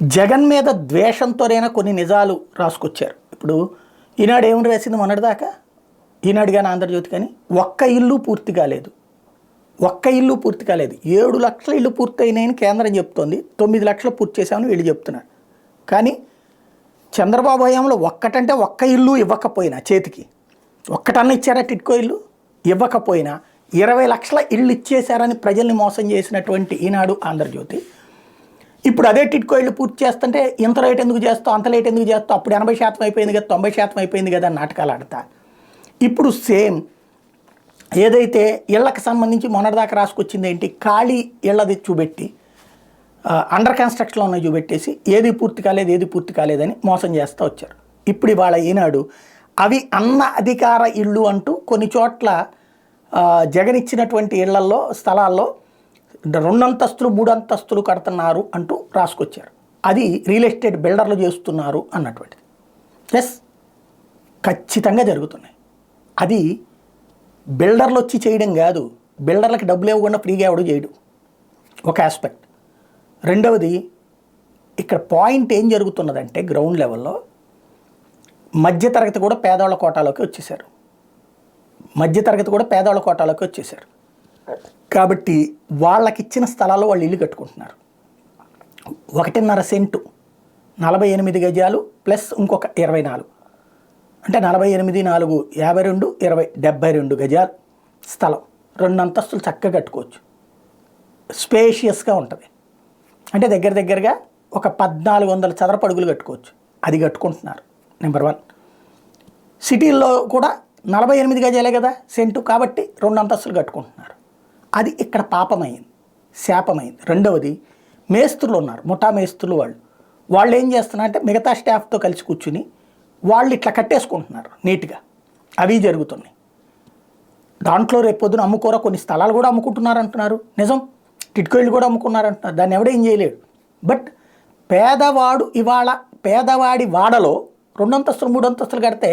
జగన్ మీద ద్వేషంతోనైనా కొన్ని నిజాలు రాసుకొచ్చారు. ఇప్పుడు ఈనాడు ఏమని రాసింది మొన్నటిదాకా, ఈనాడు కానీ ఆంధ్రజ్యోతి కానీ, ఒక్క ఇల్లు పూర్తి కాలేదు, 7 లక్షల ఇల్లు పూర్తయినాయని కేంద్రం చెప్తోంది, 9 లక్షలు పూర్తి చేశామని వీళ్ళు చెప్తున్నారు. కానీ చంద్రబాబు హయాంలో ఒక్కటంటే ఒక్క ఇల్లు ఇవ్వకపోయినా, చేతికి ఒక్కటన్నా ఇచ్చారా టిట్కో ఇల్లు, ఇవ్వకపోయినా 20 లక్షల ఇళ్ళు ఇచ్చేశారని ప్రజల్ని మోసం చేసినటువంటి ఈనాడు ఆంధ్రజ్యోతి ఇప్పుడు అదే టిట్కో ఇళ్ళు పూర్తి చేస్తుంటే ఇంత లేట్ ఎందుకు చేస్తావు, అంత లేట్ ఎందుకు చేస్తావు, అప్పుడు 80% అయిపోయింది కదా, 90% అయిపోయింది కదా నాటకాలు ఆడతా. ఇప్పుడు సేమ్ ఏదైతే ఇళ్లకు సంబంధించి మొన్నటిదాకా రాసుకొచ్చింది ఏంటి, ఖాళీ ఇళ్ళది చూపెట్టి అండర్ కన్స్ట్రక్షన్లో ఉన్నాయి చూపెట్టేసి ఏది పూర్తి కాలేదని మోసం చేస్తూ వచ్చారు. ఇప్పుడు ఇవాళ ఈనాడు అవి అన్న అధికార ఇళ్ళు అంటూ కొన్ని చోట్ల జగన్ ఇచ్చినటువంటి ఇళ్లల్లో స్థలాల్లో 2 అంతస్తులు 3 అంతస్తులు కడుతున్నారు అంటూ రాసుకొచ్చారు. అది రియల్ ఎస్టేట్ బిల్డర్లు చేస్తున్నారు అన్నటువంటిది. ఎస్, ఖచ్చితంగా జరుగుతున్నాయి. అది బిల్డర్లు వచ్చి చేయడం కాదు, బిల్డర్లకి డబ్బులు ఇవ్వకుండా ఫ్రీగా ఎవడు చేయడు, ఒక ఆస్పెక్ట్. రెండవది, ఇక్కడ పాయింట్ ఏం జరుగుతున్నదంటే గ్రౌండ్ లెవెల్లో మధ్యతరగతి కూడా పేదవాళ్ళ కోటాలోకి వచ్చేసారు. కాబట్టి వాళ్ళకి ఇచ్చిన స్థలాల్లో వాళ్ళు ఇల్లు కట్టుకుంటున్నారు. 1.5 సెంటు 48 గజాలు ప్లస్ ఇంకొక 24 అంటే 48, 4, 52, 20, 72 గజాలు స్థలం, 2 అంతస్తులు చక్కగా కట్టుకోవచ్చు, స్పేషియస్గా ఉంటుంది. అంటే దగ్గరగా ఒక 1400 చదరపు అడుగులు కట్టుకోవచ్చు. అది కట్టుకుంటున్నారు. నెంబర్ 1. సిటీల్లో కూడా 48 గజాలే కదా సెంటు, కాబట్టి 2 అంతస్తులు కట్టుకుంటున్నారు. అది ఇక్కడ పాపమైంది, శాపమైంది. రెండవది, మేస్త్రులు ఉన్నారు, ముఠా మేస్త్రులు. వాళ్ళు ఏం చేస్తున్నారంటే మిగతా స్టాఫ్తో కలిసి కూర్చుని వాళ్ళు ఇట్లా కట్టేసుకుంటున్నారు నీట్గా. అవి జరుగుతున్నాయి. దాంట్లో రేపొద్దున అమ్ముకోరా, కొన్ని స్థలాలు కూడా అమ్ముకుంటున్నారు అంటున్నారు. నిజం, టిట్కో ఇళ్ళు కూడా అమ్ముకున్నారు అంటున్నారు. దాన్ని ఎవడేం చేయలేడు. బట్ పేదవాడు ఇవాళ పేదవాడి వాడలో 2 అంతస్తులు 3 అంతస్తులు కడితే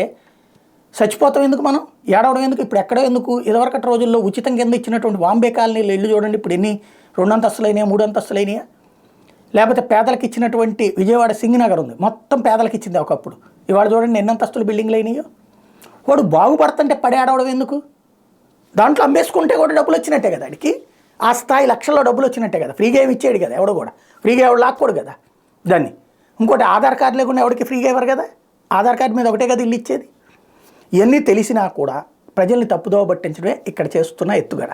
చచ్చిపోతాం ఎందుకు, మనం ఏడవడం ఎందుకు, ఇప్పుడు ఎక్కడో ఎందుకు. ఇదివరకటి రోజుల్లో ఉచితం కింద ఇచ్చినటువంటి బాంబే కాలనీలో ఇల్లు చూడండి, ఇప్పుడు ఎన్ని 2 అంతస్తులు అయినాయా, 3 అంతస్తులు అయినాయా. లేకపోతే పేదలకు ఇచ్చినటువంటి విజయవాడ సింగనగర్ ఉంది, మొత్తం పేదలకు ఇచ్చింది ఒకప్పుడు. ఇవాళ చూడండి ఎన్ని అంతస్తులు బిల్డింగ్లు అయినాయో. వాడు బాగుపడుతుంటే పడి ఆడవడం ఎందుకు, దాంట్లో అమ్మేసుకుంటే కూడా డబ్బులు వచ్చినట్టే కదా వాడికి. ఆ స్థాయి లక్షల్లో డబ్బులు వచ్చినట్టే కదా. ఫ్రీగా ఏమి ఇచ్చేయడు కదా ఎవడు కూడా, ఫ్రీగా ఎవడు లాక్కోడు కదా దాన్ని. ఇంకోటి, ఆధార్ కార్డు లేకుండా ఎవరికి ఫ్రీగా ఇవ్వరు కదా, ఆధార్ కార్డు మీద ఒకటే కదా ఇల్లు ఇచ్చేది. ఇవన్నీ తెలిసినా కూడా ప్రజల్ని తప్పుదోవ పట్టించడమే ఇక్కడ చేస్తున్న ఎత్తుగడ.